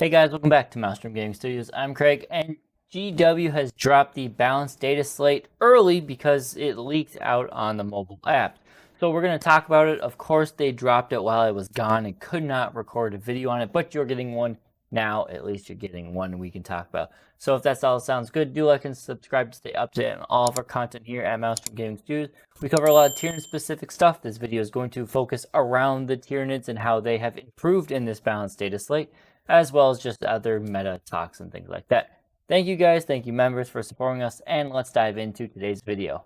Hey guys, welcome back to Maelstrom Gaming Studios. I'm Craig, and GW has dropped the Balance Dataslate early because it leaked out on the mobile app. So we're going to talk about it. Of course, they dropped it while I was gone and could not record a video on it, but you're getting one now. At least you're getting one we can talk about. So if that all sounds good, do like and subscribe to stay updated on all of our content here at Maelstrom Gaming Studios. We cover a lot of Tyranid-specific stuff. This video is going to focus around the Tyranids and how they have improved in this Balance Dataslate, as well as just other meta talks and things like that. Thank you guys, thank you members for supporting us, and let's dive into today's video.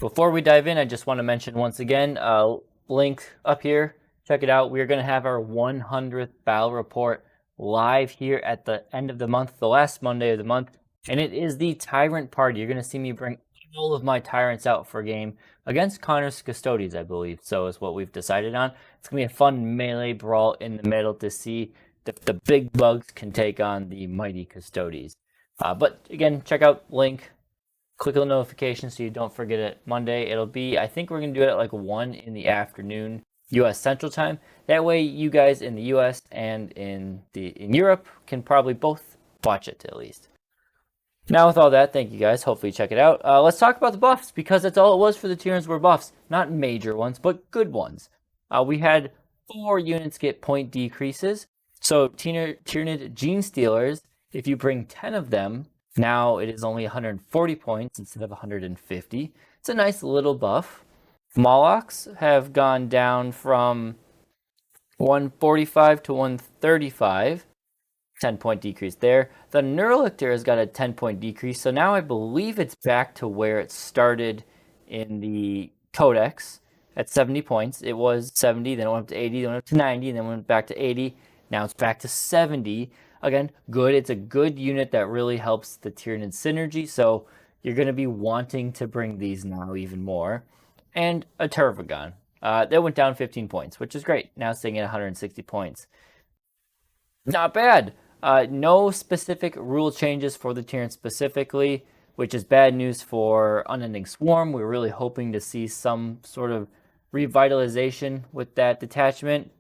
Before we dive in, I just want to mention once again, link up here, check it out. We're going to have our 100th battle report live here at the end of the month, the last Monday of the month, and it is the Tyrant party. You're going to see me bring all of my Tyrants out for a game against Connor's Custodies, I believe, so is what we've decided on. It's going to be a fun melee brawl in the middle to see if the big bugs can take on the mighty Custodies. But again, check out link. Click on the notification so you don't forget it. Monday, it'll be, I think we're going to do it at like 1 in the afternoon, U.S. Central Time. That way you guys in the U.S. and in Europe can probably both watch it at least. Now with all that, thank you guys. Hopefully you check it out. Let's talk about the buffs, because that's all it was for the Tyranids were buffs. Not major ones, but good ones. We had 4 units get point decreases. So Tyranid Gene Stealers, if you bring 10 of them, now it is only 140 points instead of 150. It's a nice little buff. Molochs have gone down from 145 to 135. 10-point decrease there. The Neurolictor has got a 10-point decrease, so now I believe it's back to where it started in the Codex at 70 points. It was 70, then it went up to 80, then it went up to 90, and then went back to 80. Now it's back to 70. Again, good. It's a good unit that really helps the Tyranid synergy, so you're going to be wanting to bring these now even more. And a Tervagon. That went down 15 points, which is great. Now staying at 160 points. Not bad. No specific rule changes for the Tyranids specifically, which is bad news for Unending Swarm. We were really hoping to see some sort of revitalization with that detachment.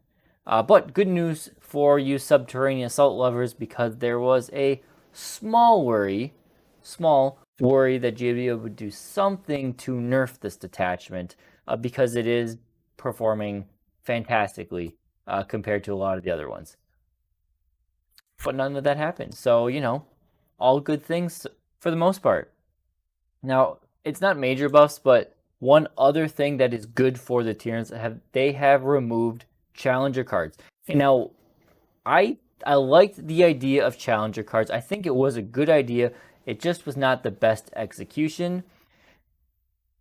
But good news for you subterranean assault lovers, because there was a small worry that GW would do something to nerf this detachment, because it is performing fantastically compared to a lot of the other ones. But none of that happened. So, you know, all good things for the most part. Now, it's not major buffs, but one other thing that is good for the Tyranids, they have removed challenger cards. And now, I liked the idea of challenger cards. I think it was a good idea. It just was not the best execution.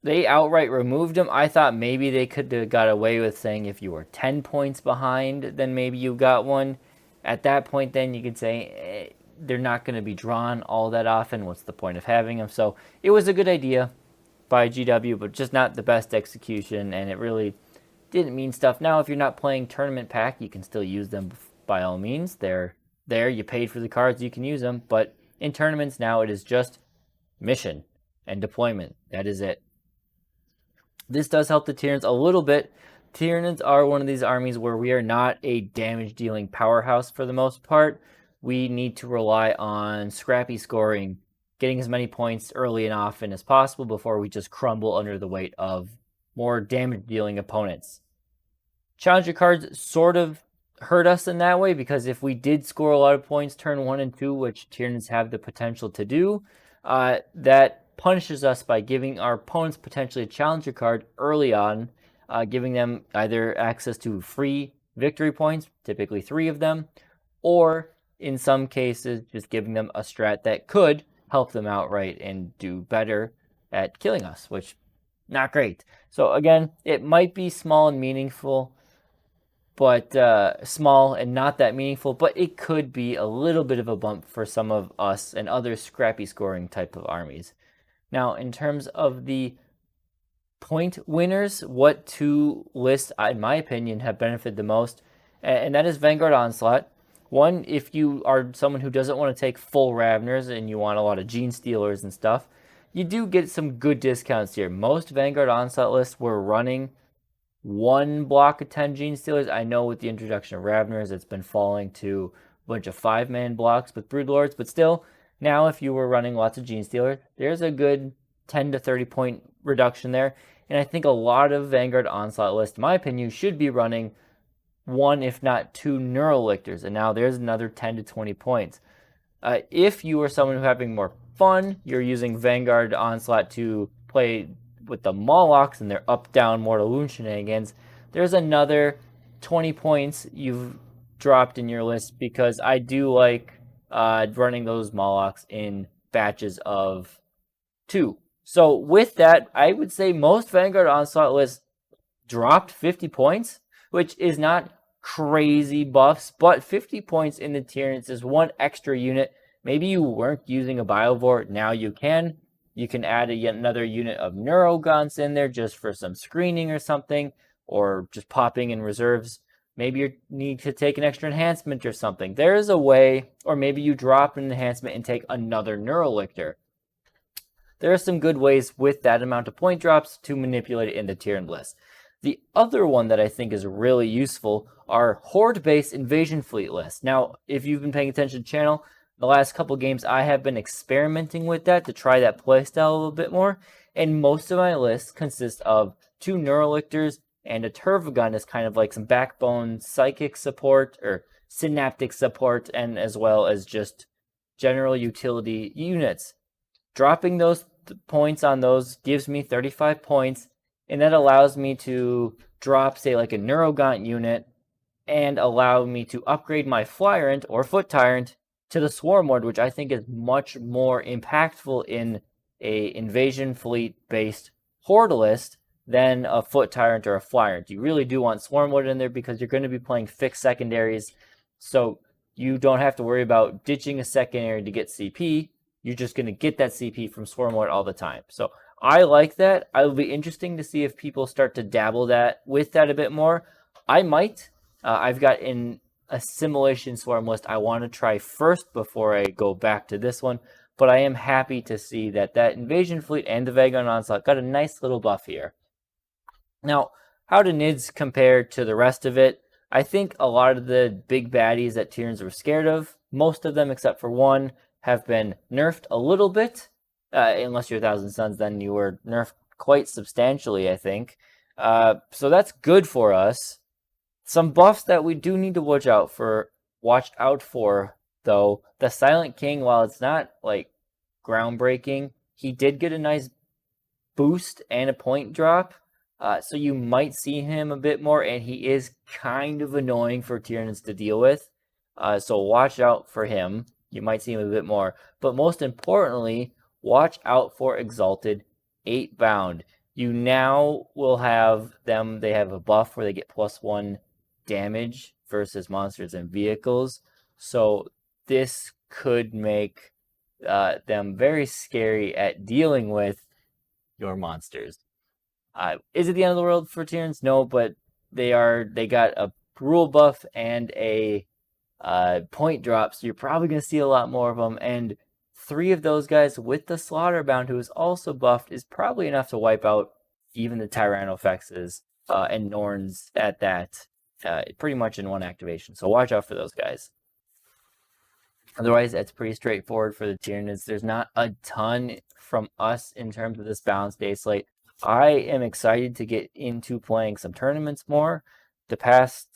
They outright removed them. I thought maybe they could have got away with saying if you were 10 points behind, then maybe you got one. At that point, then you could say they're not going to be drawn all that often. What's the point of having them? So it was a good idea by GW, but just not the best execution, and it really didn't mean stuff. Now, if you're not playing tournament pack, you can still use them by all means. They're there. You paid for the cards. You can use them. But in tournaments now, it is just mission and deployment. That is it. This does help the Tyranids a little bit. Tyranids are one of these armies where we are not a damage-dealing powerhouse for the most part. We need to rely on scrappy scoring, getting as many points early and often as possible before we just crumble under the weight of more damage-dealing opponents. Challenger cards sort of hurt us in that way, because if we did score a lot of points turn 1 and 2, which Tyranids have the potential to do, that punishes us by giving our opponents potentially a challenger card early on, giving them either access to free victory points, typically 3 of them, or in some cases just giving them a strat that could help them outright and do better at killing us, which not great. So again, it might be small and meaningful, but small and not that meaningful, but it could be a little bit of a bump for some of us and other scrappy scoring type of armies. Now, in terms of the point winners, what 2 lists, in my opinion, have benefited the most, and that is Vanguard Onslaught. One, if you are someone who doesn't want to take full Raveners and you want a lot of Gene Stealers and stuff, you do get some good discounts here. Most Vanguard Onslaught lists were running one block of 10 Gene Stealers. I know with the introduction of Raveners, it's been falling to a bunch of 5-man blocks with Broodlords, but still, now if you were running lots of Gene Stealers, there's a good 10 to 30 point reduction there. And I think a lot of Vanguard Onslaught lists, in my opinion, should be running one, if not two Neurolictors. And now there's another 10 to 20 points. If you are someone who's having more fun, you're using Vanguard Onslaught to play with the Molochs and their up-down Mortal Wound shenanigans, there's another 20 points you've dropped in your list, because I do like running those Molochs in batches of 2. So with that, I would say most Vanguard Onslaught lists dropped 50 points, which is not crazy buffs, but 50 points in the Tyranids is one extra unit. Maybe you weren't using a Biovore, now you can. You can add yet another unit of Neurogaunts in there just for some screening or something, or just popping in reserves. Maybe you need to take an extra enhancement or something. There is a way, or maybe you drop an enhancement and take another Neurolictor. There are some good ways with that amount of point drops to manipulate it in the Tyranid list. The other one that I think is really useful are horde-based invasion fleet lists. Now, if you've been paying attention to the channel, the last couple games I have been experimenting with that to try that playstyle a little bit more, and most of my lists consist of 2 Neurolictors and a Turvagun as kind of like some backbone psychic support or synaptic support, and as well as just general utility units. Dropping those points on those gives me 35 points, and that allows me to drop, say, like a Neurogaunt unit and allow me to upgrade my Flyrant or Foot Tyrant to the Swarm Lord, which I think is much more impactful in a invasion fleet based horde list than a Foot Tyrant or a Flyrant. You really do want Swarm Lord in there because you're going to be playing fixed secondaries, so you don't have to worry about ditching a secondary to get CP. You're just going to get that CP from Swarm Lord all the time. So I like that. It'll be interesting to see if people start to dabble with that a bit more. I might. I've got in a simulation Swarm list I want to try first before I go back to this one. But I am happy to see that Invasion Fleet and the Vanguard Onslaught got a nice little buff here. Now, how do Nids compare to the rest of it? I think a lot of the big baddies that Tyranids were scared of, most of them except for one, have been nerfed a little bit. Unless you're 1,000 Suns, then you were nerfed quite substantially, I think. So that's good for us. Some buffs that we do need to watch out for, though. The Silent King, while it's not like groundbreaking, he did get a nice boost and a point drop. So you might see him a bit more, and he is kind of annoying for Tyranids to deal with. So watch out for him. You might see him a bit more. But most importantly, watch out for Exalted 8 Bound. You now will have them, they have a buff where they get +1 damage versus monsters and vehicles. So this could make them very scary at dealing with your monsters. Is it the end of the world for Tyranids? No, but they got a rule buff and a point drop, so you're probably going to see a lot more of them, and 3 of those guys with the Slaughterbound, who is also buffed, is probably enough to wipe out even the Tyrannofexes and Norns at that, pretty much in one activation, so watch out for those guys. Otherwise, that's pretty straightforward for the Tyranids. There's not a ton from us in terms of this Balance Dataslate. I am excited to get into playing some tournaments more. The past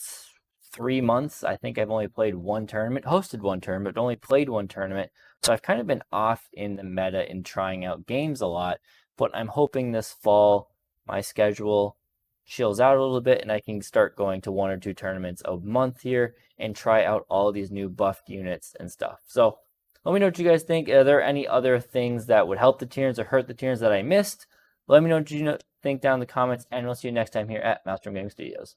3 months, I think I've only played one tournament, hosted one tournament, but only played one tournament. So I've kind of been off in the meta in trying out games a lot. But I'm hoping this fall my schedule chills out a little bit and I can start going to 1 or 2 tournaments a month here and try out all these new buffed units and stuff. So let me know what you guys think. Are there any other things that would help the Tyranids or hurt the Tyranids that I missed? Let me know what you think down in the comments, and we'll see you next time here at Maelstrom Gaming Studios.